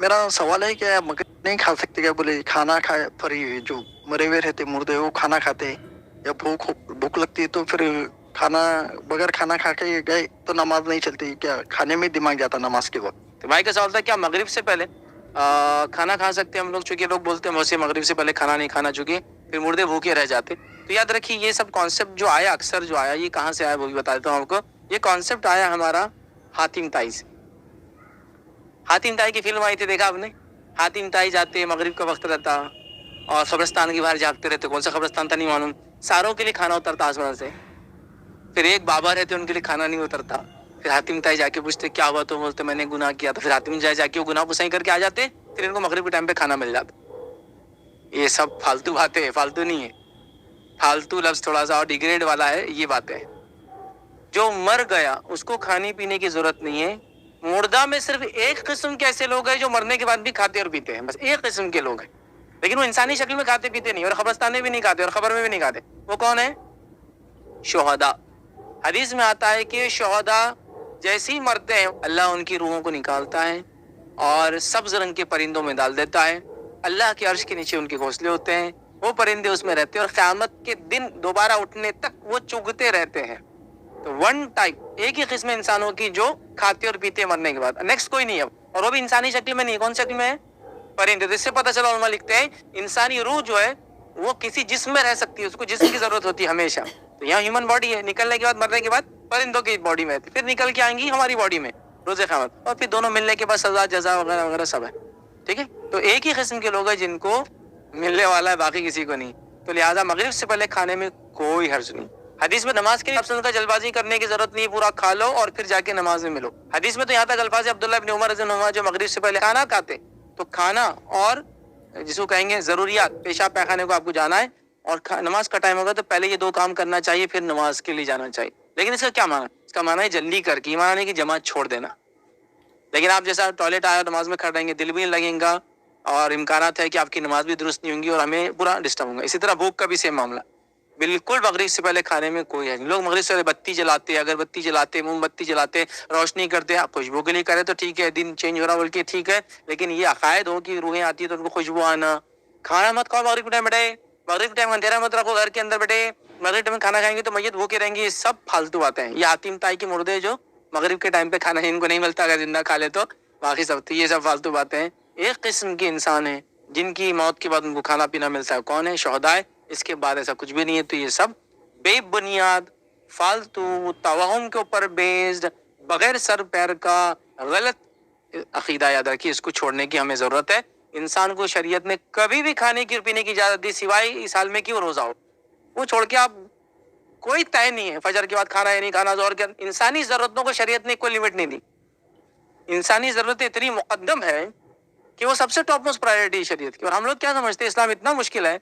मेरा सवाल है कि मगर नहीं खा सकते क्या? बोले खाना खाए फिर ये जो मरे हुए रहते मुर्दे वो खाना खाते हैं, या भूख भूख लगती है तो फिर खाना बगैर खाना खा के गए तो नमाज नहीं चलती क्या? खाने में दिमाग जाता नमाज के वक्त। तो भाई का सवाल था क्या मगरिब से पहले खाना खा सकते हैं हम लोग? चूंकि लोग बोलते हैं वैसे मगरिब से पहले खाना नहीं खाना, चूंकि फिर मुर्दे भूखे रह जाते। तो याद रखिए ये सब कॉन्सेप्ट जो आया, अक्सर जो आया, ये कहाँ से आया वो भी बता देता हूँ आपको। ये कॉन्सेप्ट आया हमारा हातिम ताई से। हातिम ताई की फिल्म आई थी, देखा आपने? हातिम ताई जाते, मगरिब का वक्त रहता और कब्रिस्तान के बाहर जागते रहते। कौन सा कब्रिस्तान था नहीं मालूम। सारों के लिए खाना उतरता आसमान से, फिर एक बाबा रहते उनके लिए खाना नहीं उतरता। फिर हातिम ताई जाके पूछते क्या हुआ, तो बोलते मैंने गुनाह किया। तो फिर हातिम ताई जाके वो गुनाह पुसाई करके आ जाते, फिर इनको मगरिब के टाइम पे खाना मिल जाता। ये सब फालतू बातें है, फालतू नहीं है। फालतू लफ्ज थोड़ा सा और डिग्रेड वाला है, ये बातें है। जो मर गया उसको खाने पीने की जरूरत नहीं है। मुर्दा में सिर्फ एक किस्म के ऐसे लोग हैं जो मरने के बाद भी खाते और पीते हैं, बस एक किस्म के लोग हैं, लेकिन वो इंसानी शक्ल में खाते पीते नहीं, और कब्रिस्तान में भी नहीं खाते और खबर में भी नहीं खाते। वो कौन है? शुहदा। हदीस में आता है कि शुहदा जैसे ही मरते हैं अल्लाह उनकी रूहों को निकालता है और सब्ज रंग के परिंदों में डाल देता है। अल्लाह के अर्श के नीचे उनके घोंसले होते हैं, वो परिंदे उसमें रहते हैं और क़यामत के दिन दोबारा उठने तक वो चुगते रहते हैं। तो वन टाइप, एक ही किस्म इंसानों की जो खाते और पीते मरने के बाद, नेक्स्ट कोई नहीं है। और वो भी इंसानी शक्ल में नहीं। कौन शक्ल में है? परिंदे। इससे पता चला, उलमा लिखते हैं इंसानी रूह जो है वो किसी जिस्म में रह सकती है, उसको जिस्म की जरूरत होती है हमेशा। तो यहाँ ह्यूमन बॉडी है, निकलने के बाद, मरने के बाद परिंदों की बॉडी में, फिर निकल के आएंगी हमारी बॉडी में रोज़े क़यामत, और फिर दोनों मिलने के बाद सजा जजा वगैरह वगैरह सब है। ठीक है, तो एक ही किस्म के लोग हैं जिनको मिलने वाला है, बाकी किसी को नहीं। तो लिहाजा मगरिब से पहले खाने में कोई हर्ज नहीं। हदीस में नमाज के लिए अफसल का जल्दबाजी करने की जरूरत नहीं, पूरा खा लो और फिर जाके नमाज में मिलो। हदीस में तो यहाँ तक अल्फाज अब्दुल्लाह इब्न उमर रज़ियल्लाहु अन्हु जो मगरिब से पहले खाना खाते, तो खाना और जिसको कहेंगे जरूरियात, पेशाब पैखाने को आपको जाना है और नमाज का टाइम होगा तो पहले ये दो काम करना चाहिए, फिर नमाज के लिए जाना चाहिए। लेकिन इसका क्या माना? इसका माना है जल्दी करके, ये माना नहीं कि जमात छोड़ देना। लेकिन आप जैसा टॉयलेट आया नमाज में खड़े रहेंगे, दिल भी नहीं लगेगा और इम्कानात है कि आपकी नमाज भी दुरुस्त नहीं होंगी और हमें पूरा डिस्टर्ब होगा। इसी तरह भूख का भी सेम मामला। बिल्कुल मगरिब से पहले खाने में कोई है नहीं। लोग मगरिब से पहले बत्ती जलाते, अगरबत्ती जलाते, मोमबत्ती जलाते, रोशनी करते। आप खुशबू के लिए करें तो ठीक है, दिन चेंज हो रहा बोल के ठीक है, लेकिन ये अकायद हो कि रूहें आती है तो उनको खुशबू आना। खाना मत खाओ मगरिब के टाइम बेटे, मगरिब के टाइम अंधेरा मत रखो घर के अंदर बेटे, मगरिब टाइम खाना खाएंगे तो मैयत भूखे रहेंगे। ये सब फालतू बातें हैं। ये हातिम ताई के मुर्दे जो मगरिब के टाइम पे खाना इनको नहीं मिलता, अगर जिंदा खा ले तो, बाकी सब तो ये सब फालतू बातें हैं। एक किस्म के इंसान है जिनकी मौत के बाद उनको खाना पीना मिलता है, कौन है? शुहदा है। इसके बाद ऐसा कुछ भी नहीं है। तो ये सब बेबुनियाद, फालतू, तवहम के ऊपर बेस्ड, बगैर सर पैर का गलत अकीदा, याद रखिए, इसको छोड़ने की हमें जरूरत है। इंसान को शरीयत ने कभी भी खाने की और पीने की इजाजत दी, सिवाय इस साल में कि वो रोजा हो। वो छोड़ के आप, कोई तय नहीं है फजर के बाद खाना है नहीं खाना, जोर के। इंसानी जरूरतों को शरीयत ने कोई लिमिट नहीं दी। इंसानी जरूरतें इतनी मुकद्दम है कि वो सबसे टॉप मोस्ट प्रायोरिटी है शरीयत की। और हम लोग क्या समझते हैं, इस्लाम इतना मुश्किल है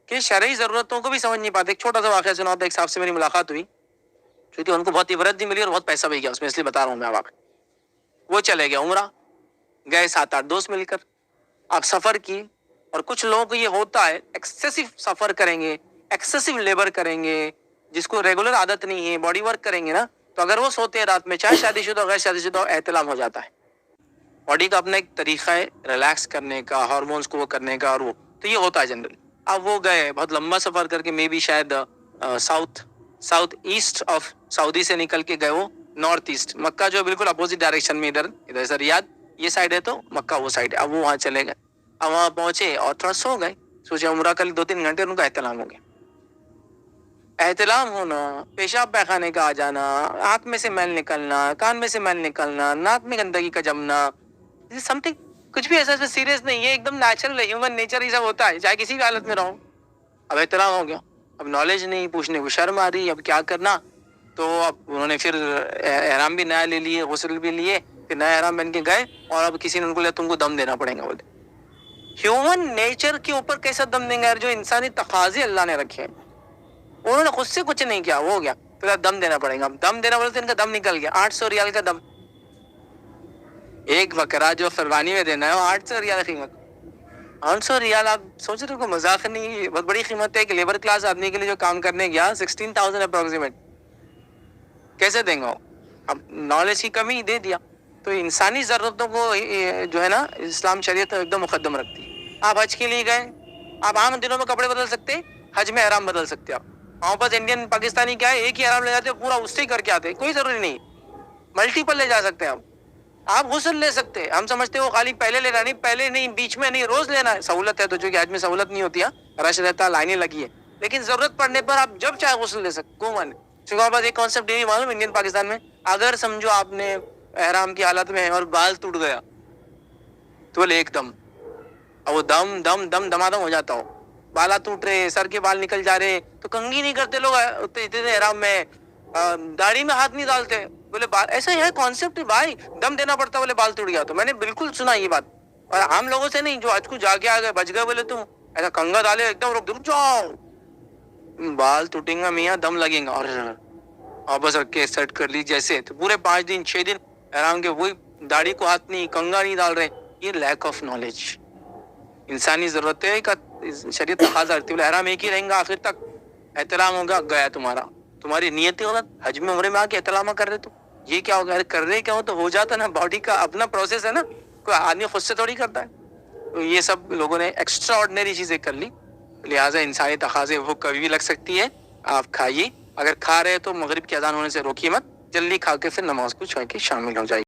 कि शरई जरूरतों को भी समझ नहीं पाते। एक छोटा सा वाक़या सुनाता हूं। एक साहब से मेरी मुलाकात हुई, क्योंकि उनको बहुत इबरत भी मिली और बहुत पैसा भी गया उसमें, इसलिए बता रहा हूँ मैं वाक़या। वो चले गए उम्रा, गए 7-8 दोस्त मिलकर। आप सफ़र की, और कुछ लोगों को ये होता है एक्सेसिव सफ़र करेंगे, एक्सेसिव लेबर करेंगे, जिसको रेगुलर आदत नहीं है, बॉडी वर्क करेंगे ना, तो अगर वो सोते हैं रात में, चाहे शादीशुदा हो गैर शादीशुदा हो, एहतिलाम हो जाता है। बॉडी का अपना एक तरीका है रिलैक्स करने का, हार्मोन्स को वो करने का, और वो तो ये होता है जनरल। अब वो गए बहुत लंबा सफ़र करके, मे बी शायद साउथ ईस्ट ऑफ सऊदी से निकल के गए वो नॉर्थ ईस्ट, मक्का जो बिल्कुल अपोजिट डायरेक्शन में, इधर से रियाद ये साइड है तो मक्का वो साइड है। अब वो वहाँ चले गए, अब वहाँ पहुंचे और थोड़ा सो गए, सोचे उम्रा कल 2-3 घंटे, उनका एहतिलाम हो गया। एहतिलाम होना, पेशाब पैखाने का आ जाना, आँख में से मैल निकलना, कान में से मैल निकलना, नाक में गंदगी का जमना, समथिंग, कुछ भी ऐसा सीरियस नहीं है, एकदम नेचुरल है, ह्यूमन नेचर ही सब होता है, चाहे किसी भी हालत में रहो। अब एहतिलाम हो गया, अब नॉलेज नहीं, पूछने को शर्म आ रही, अब क्या करना। तो अब उन्होंने फिर एहराम भी नया ले लिए, गुस्ल भी लिए, फिर नया एहराम पहन के गए, और अब किसी ने उनको लिया तुमको दम देना पड़ेगा। बोले ह्यूमन नेचर के ऊपर कैसा दम देंगे यार, जो इंसानी तकाजे अल्लाह ने रखे हैं। उन्होंने खुद से कुछ नहीं किया, वो हो गया, तो दम देना पड़ेगा। अब दम देना बोले तो इनका दम निकल गया, 800 रियाल का दम। एक बकरा जो कुर्बानी में देना है वो 800 रियाल कीमत। 800 रियाल, आप सोच रहे हो, मजाक नहीं, बहुत बड़ी कीमत है। कि लेबर क्लास आदमी के लिए जो काम करने गया 16,000 अप्रोक्सीमेट, कैसे देंगे वो? अब नॉलेज की कमी दे दिया। تو انسانی ضرورتوں کو جو ہے نا اسلام شریعت ایک دم مقدم رکھتی ہے. آپ حج کے لیے گئے, آپ عام دنوں میں کپڑے بدل سکتے, حج میں احرام بدل سکتے. آپ وہاں پر انڈین پاکستانی کیا ہے, ایک ہی احرام لے جاتے, پورا اس سے ہی کر کے آتے, کوئی ضروری نہیں, ملٹیپل لے جا سکتے ہیں آپ غسل لے سکتے ہیں. ہم سمجھتے وہ خالی پہلے لینا, نہیں, پہلے نہیں, بیچ میں نہیں, روز لینا ہے. سہولت ہے تو, چونکہ حج میں سہولت نہیں ہوتی ہے, رش رہتا ہے, لائنیں لگی ہے, لیکن ضرورت پڑنے پر آپ جب چاہے غسل لے سکتے. کو مانے چونکہ بس ایک کانسیپٹ نہیں معلوم انڈین پاکستان میں, اگر سمجھو آپ نے احرام کی حالت میں اور بال ٹوٹ گیا تو بولے ایک دم, اور وہ دم دم دم دمادم ہو جاتا ہو, بالا ٹوٹ رہے, سر کے بال نکل جا رہے, تو کنگھی نہیں کرتے لوگ اتنے احرام میں, داڑھی میں ہاتھ نہیں ڈالتے, بولے بال ایسا ہے کانسیپٹ بھائی, دم دینا پڑتا, بولے بال ٹوٹ گیا. تو میں نے بالکل سنا یہ بات, اور عام لوگوں سے نہیں, جو آج کو جا کے آ گئے بچ گئے, بولے تم ایسا کنگا ڈالے ایک دم رک جاؤ, بال ٹوٹیں گا میاں, دم لگیں گا, اور بس رکھ کے سیٹ کر لی جیسے, تو پورے 5 دن 6 دن آرام کے وہی داڑھی کو ہاتھ نہیں, کنگا نہیں ڈال رہے. یہ لیک آف نالج. انسانی ضرورتیں کا شریعت تقاضا کرتی ہے. احرام ایک ہی رہیں گا آخر تک, احترام ہوگا, گیا تمہارا, تمہاری نیت غلط, حج میں عمرے میں آ کے احترام کر رہے, تو یہ کیا ہوگا, کر رہے کیا ہو تو ہو جاتا نا, باڈی کا اپنا پروسیس ہے نا, کوئی آدمی خود سے تھوڑی کرتا ہے. تو یہ سب لوگوں نے ایکسٹرا آرڈنری چیزیں کر لی, لہٰذا انسانی تقاضے وہ کبھی بھی لگ سکتی ہے. آپ کھائیے, اگر کھا رہے تو مغرب کی اذان ہونے سے روکیے مت, جلدی کھا کے پھر نماز کو چھوڑ کے شامل ہو جائیے.